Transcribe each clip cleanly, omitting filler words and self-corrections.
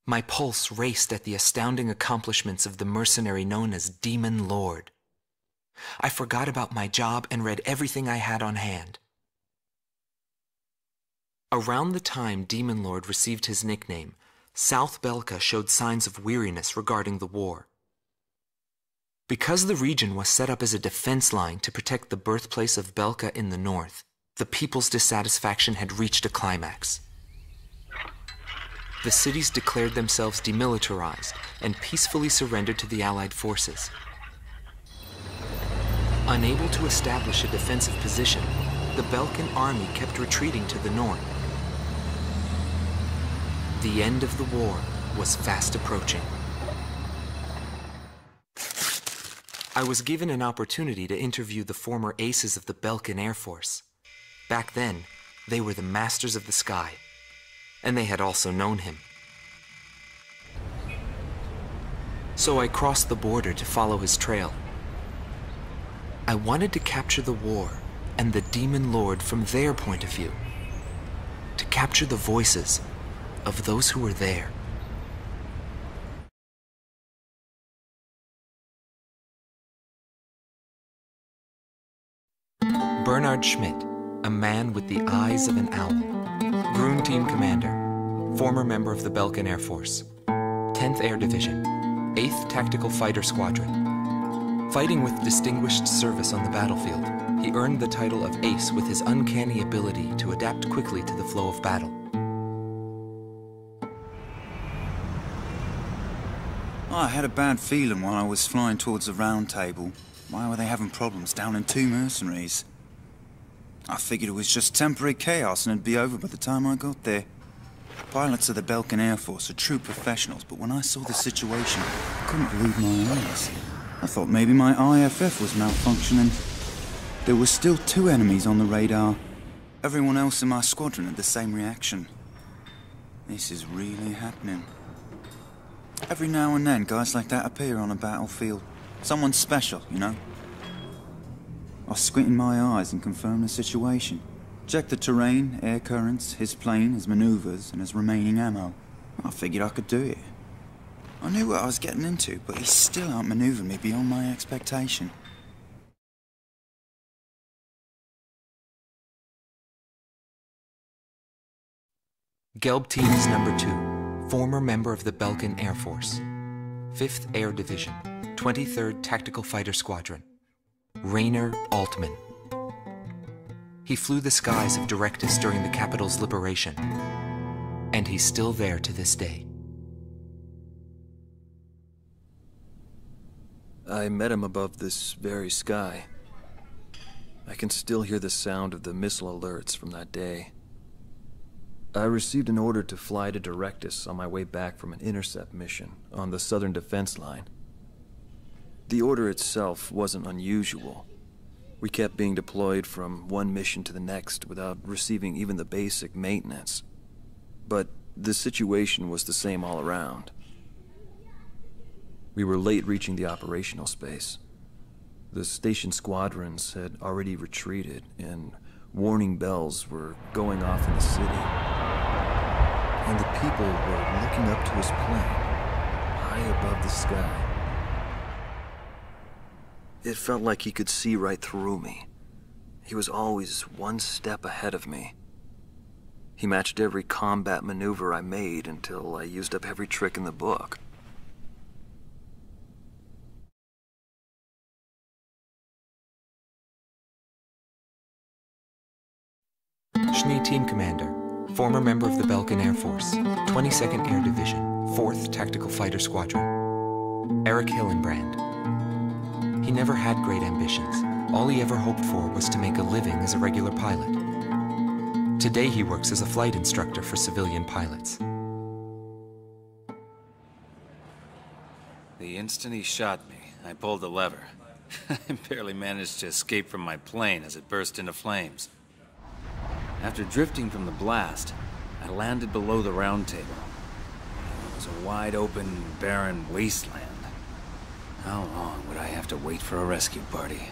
My pulse raced at the astounding accomplishments of the mercenary known as Demon Lord. I forgot about my job and read everything I had on hand. Around the time Demon Lord received his nickname, South Belka showed signs of weariness regarding the war. Because the region was set up as a defense line to protect the birthplace of Belka in the north, the people's dissatisfaction had reached a climax. The cities declared themselves demilitarized and peacefully surrendered to the Allied forces. Unable to establish a defensive position, the Balkan army kept retreating to the north. The end of the war was fast approaching. I was given an opportunity to interview the former aces of the Balkan Air Force. Back then, they were the masters of the sky, and they had also known him. So I crossed the border to follow his trail. I wanted to capture the war and the Demon Lord from their point of view, to capture the voices of those who were there. Bernard Schmidt, a man with the eyes of an owl. Grun Team Commander, former member of the Balkan Air Force. 10th Air Division, 8th Tactical Fighter Squadron. Fighting with distinguished service on the battlefield, he earned the title of Ace with his uncanny ability to adapt quickly to the flow of battle. I had a bad feeling while I was flying towards the round table. Why were they having problems down in 2 mercenaries? I figured it was just temporary chaos and it'd be over by the time I got there. Pilots of the Balkan Air Force are true professionals, but when I saw the situation, I couldn't believe my eyes. I thought maybe my IFF was malfunctioning. There were still 2 enemies on the radar. Everyone else in my squadron had the same reaction. This is really happening. Every now and then, guys like that appear on a battlefield. Someone special, you know? I squint in my eyes and confirm the situation. Check the terrain, air currents, his plane, his maneuvers, and his remaining ammo. I figured I could do it. I knew what I was getting into, but he still outmaneuvered me beyond my expectation. Gelb Teams Number 2, former member of the Balkan Air Force. 5th Air Division, 23rd Tactical Fighter Squadron. Rainer Altman. He flew the skies of Directus during the capital's liberation, and he's still there to this day. I met him above this very sky. I can still hear the sound of the missile alerts from that day. I received an order to fly to Directus on my way back from an intercept mission on the southern defense line. The order itself wasn't unusual. We kept being deployed from one mission to the next without receiving even the basic maintenance. But the situation was the same all around. We were late reaching the operational space. The station squadrons had already retreated, and warning bells were going off in the city. And the people were looking up to his plane, high above the sky. It felt like he could see right through me. He was always one step ahead of me. He matched every combat maneuver I made until I used up every trick in the book. Schnee Team Commander, former member of the Balkan Air Force, 22nd Air Division, 4th Tactical Fighter Squadron. Eric Hillenbrand. He never had great ambitions. All he ever hoped for was to make a living as a regular pilot. Today he works as a flight instructor for civilian pilots. The instant he shot me, I pulled the lever. I barely managed to escape from my plane as it burst into flames. After drifting from the blast, I landed below the round table. It was a wide-open, barren wasteland. How long would I have to wait for a rescue party?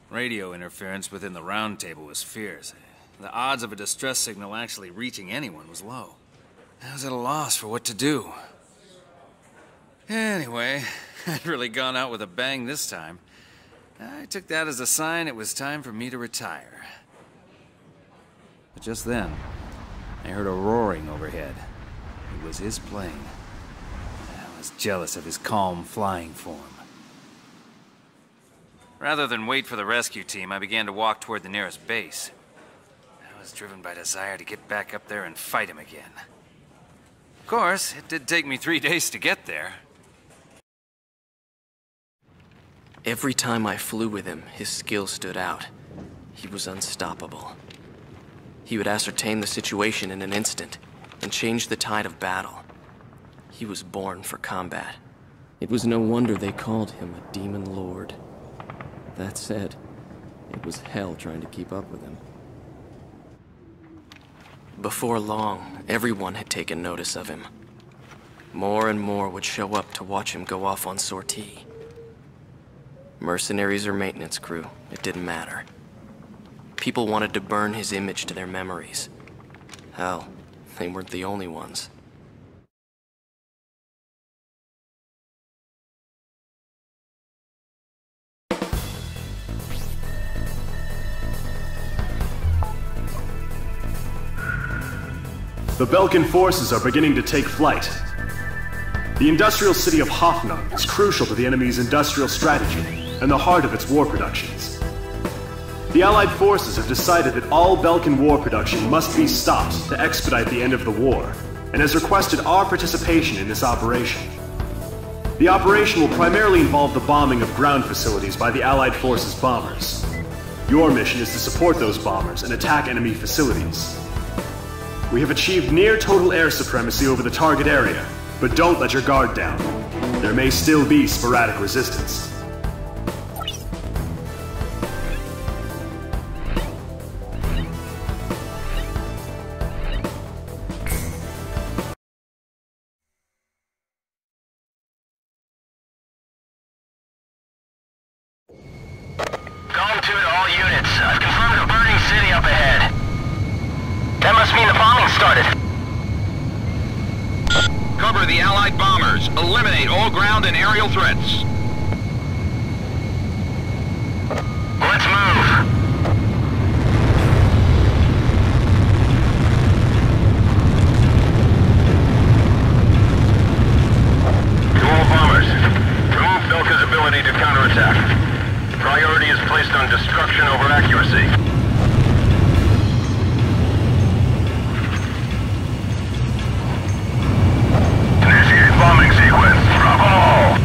Radio interference within the round table was fierce. The odds of a distress signal actually reaching anyone was low. I was at a loss for what to do. Anyway, I'd really gone out with a bang this time. I took that as a sign it was time for me to retire. But just then, I heard a roaring overhead. It was his plane. I was jealous of his calm flying form. Rather than wait for the rescue team, I began to walk toward the nearest base. I was driven by desire to get back up there and fight him again. Of course, it did take me 3 days to get there. Every time I flew with him, his skill stood out. He was unstoppable. He would ascertain the situation in an instant and change the tide of battle. He was born for combat. It was no wonder they called him a demon lord. That said, it was hell trying to keep up with him. Before long, everyone had taken notice of him. More and more would show up to watch him go off on sortie. Mercenaries or maintenance crew, it didn't matter. People wanted to burn his image to their memories. Hell, they weren't the only ones. The Belkan forces are beginning to take flight. The industrial city of Hoffnung is crucial to the enemy's industrial strategy and the heart of its war productions. The Allied forces have decided that all Belkan war production must be stopped to expedite the end of the war, and has requested our participation in this operation. The operation will primarily involve the bombing of ground facilities by the Allied forces' bombers. Your mission is to support those bombers and attack enemy facilities. We have achieved near total air supremacy over the target area, but don't let your guard down. There may still be sporadic resistance. Column 2 to all units. I've confirmed a burning city up ahead. That must mean the bombing started. Cover the Allied bombers. Eliminate all ground and aerial threats. Let's move. To all bombers, remove Belka's ability to counterattack. Priority is placed on destruction over accuracy. Initiate bombing sequence. Drop them all.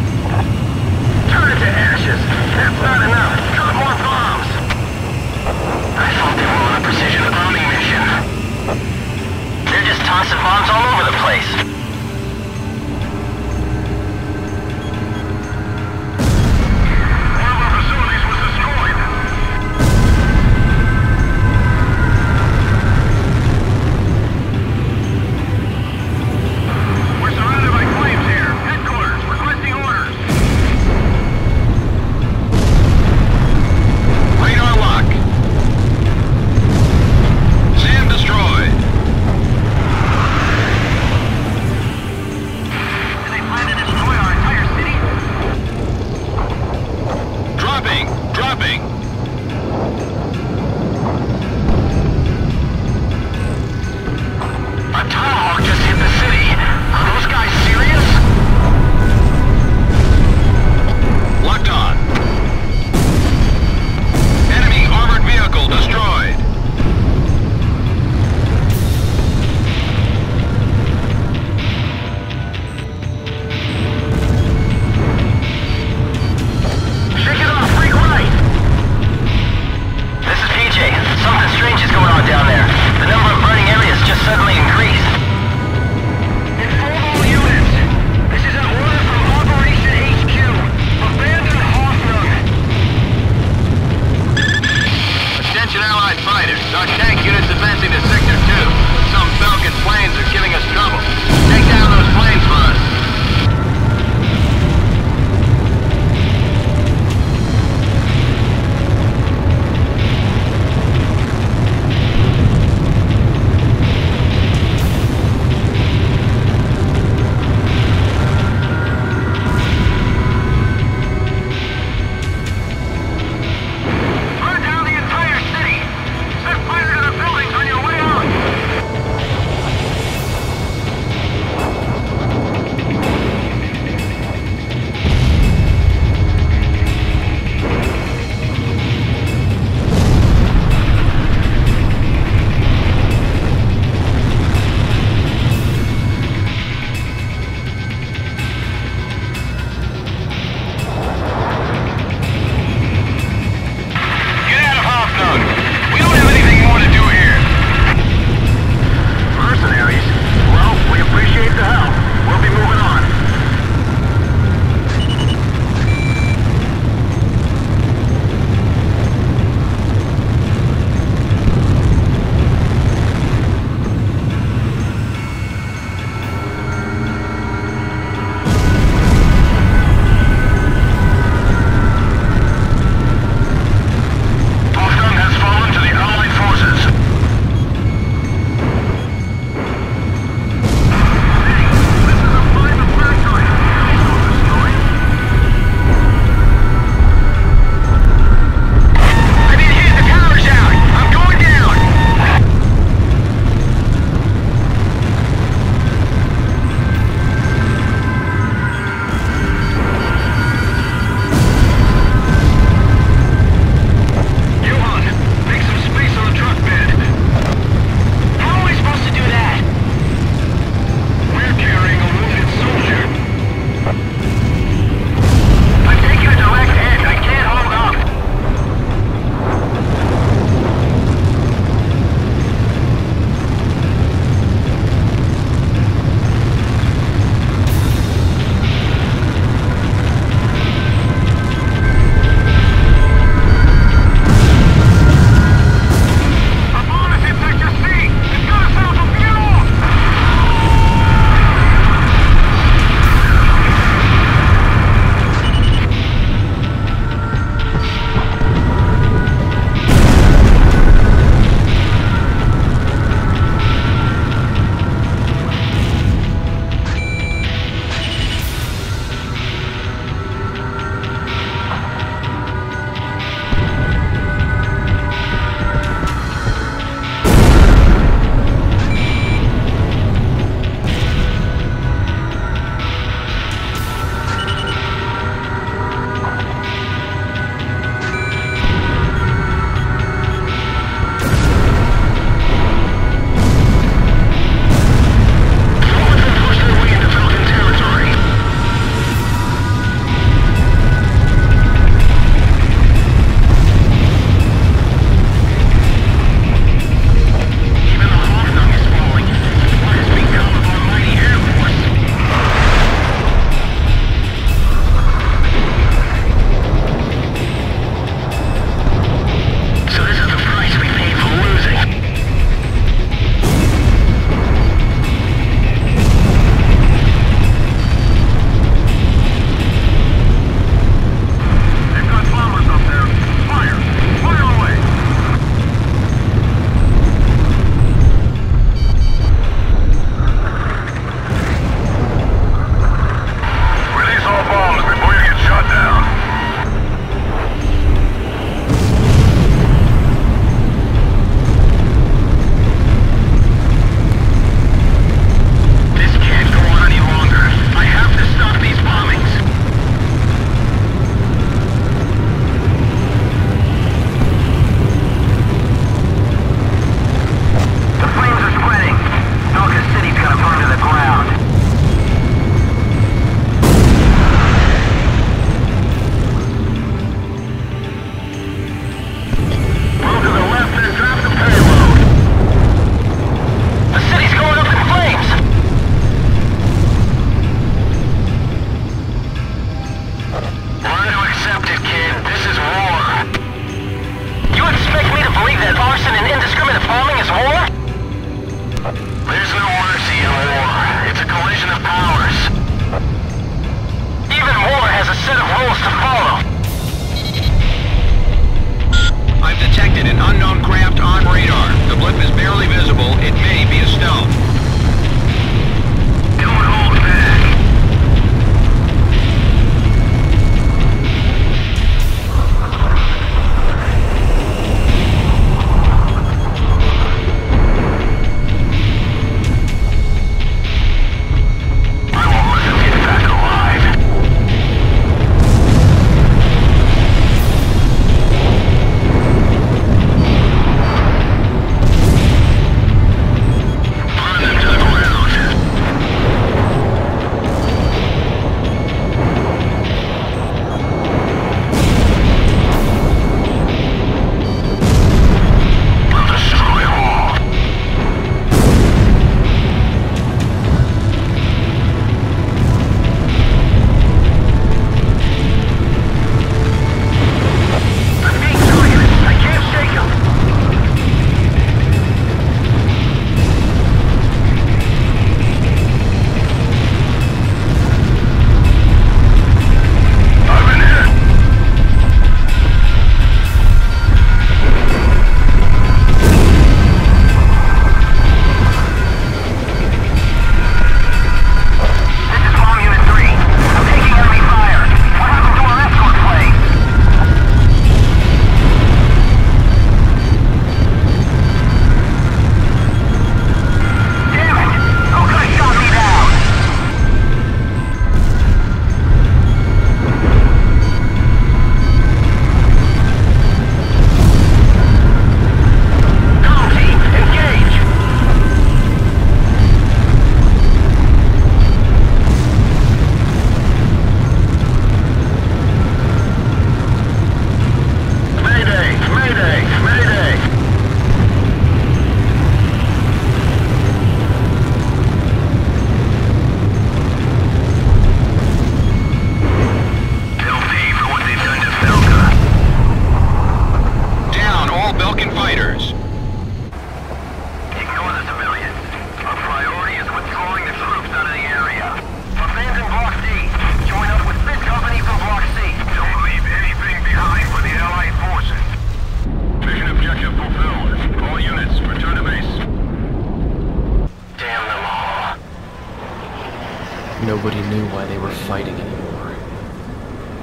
Nobody knew why they were fighting anymore.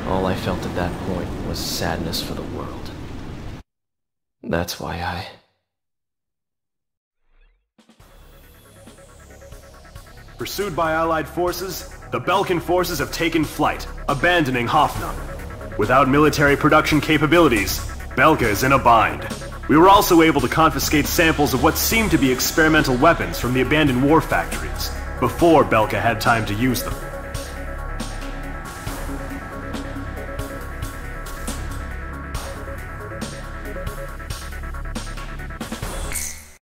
All I felt at that point was sadness for the world. That's why I... Pursued by Allied forces, the Belkan forces have taken flight, abandoning Hoffnung. Without military production capabilities, Belka is in a bind. We were also able to confiscate samples of what seemed to be experimental weapons from the abandoned war factories, before Belka had time to use them.